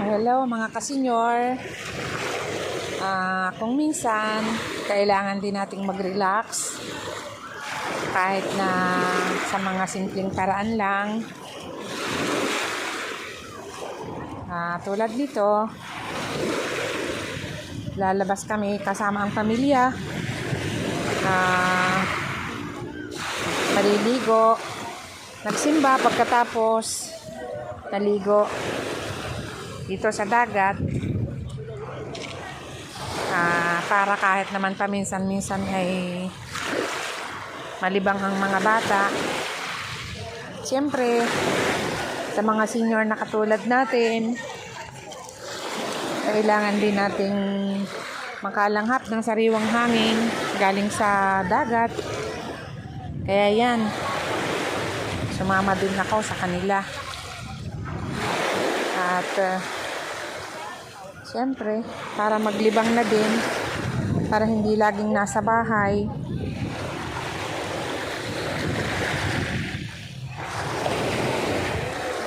Hello mga kasenyor. Kung minsan kailangan din nating mag-relax kahit na sa mga simpleng paraan lang. Tulad nito, lalabas kami kasama ang pamilya. Maliligo, nagsimba, pagkatapos naligo dito sa dagat, para kahit naman paminsan-minsan ay malibang ang mga bata. Siyempre, sa mga senior na katulad natin, kailangan din nating makalanghap ng sariwang hangin galing sa dagat. Kaya yan, sumama din ako sa kanila. At siyempre, para maglibang na din, para hindi laging nasa bahay.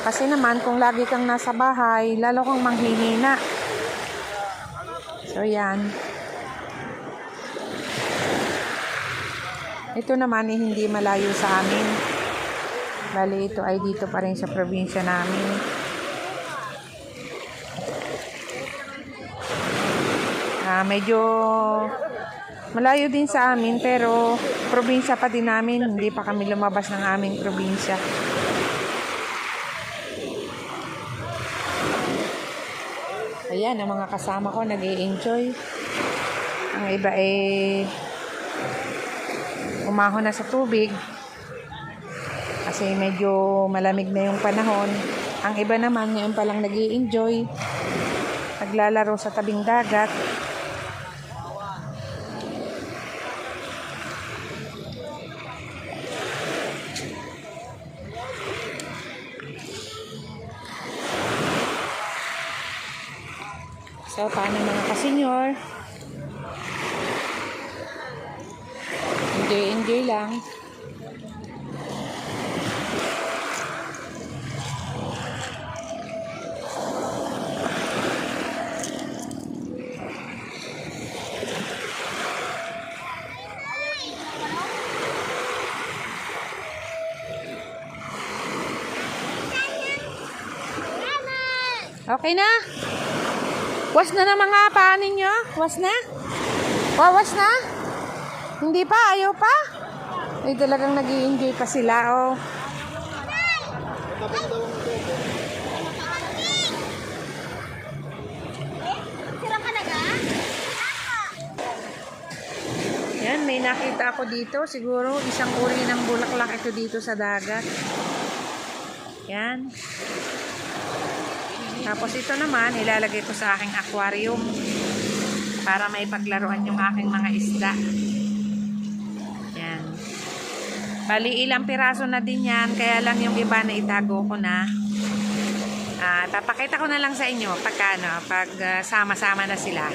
Kasi naman, kung lagi kang nasa bahay, lalo kang manghihina. So, yan. Ito naman hindi malayo sa amin. Bali, ito ay dito pa rin sa probinsya namin. Medyo malayo din sa amin, pero probinsya pa din namin. Hindi pa kami lumabas ng aming probinsya. Ayan, ang mga kasama ko nag-i-enjoy. Ang iba umahon na sa tubig kasi medyo malamig na yung panahon. Ang iba naman ngayon pa lang nag-i-enjoy, naglalaro sa tabing dagat. So, paano mga kasenyor? Enjoy lang. Okay na? Was na mga paa ninyo? Was na? Was na? Hindi pa? Ayaw pa? Ay, talagang nag-i-enjoy pa sila, oh. Yan, may nakita ako dito. Siguro isang uri ng bulaklak ito dito sa dagat. Yan. Tapos ito naman, ilalagay ko sa aking aquarium para may paglaruan yung aking mga isda. Yan. Bali, ilang piraso na din yan, kaya lang yung iba na itago ko na. Papakita ko na lang sa inyo pag sama-sama na sila.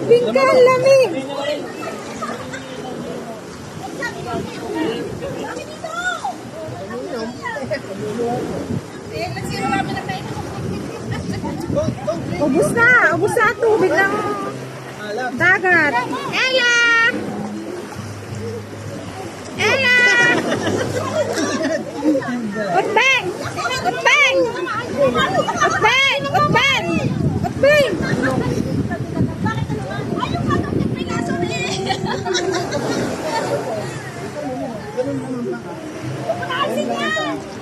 Bingka, ang lamig. Ubus na ang tubig ng dagat. Ella! Ella! Utbeng! Utbeng! Utbeng! Utbeng! Utbeng!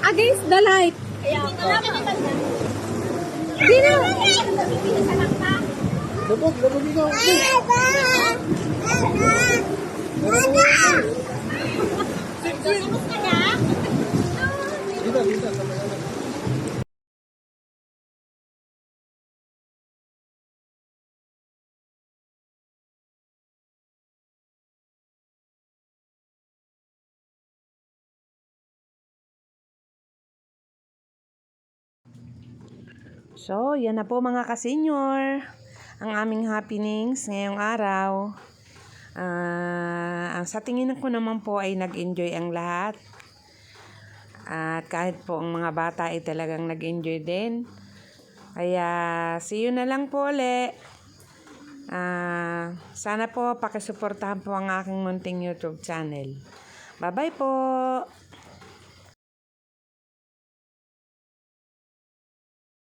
Against the light. Dino! Lubog ikaw. Dito. So, yan na po mga kasenyor. Ang aming happenings ngayong araw. Ang sa tingin ko naman po ay nag-enjoy ang lahat. At kahit po ang mga bata ay talagang nag-enjoy din. Kaya, see you na lang po ulit. Sana po pakisuportahan po ang aking munting YouTube channel. Bye-bye po!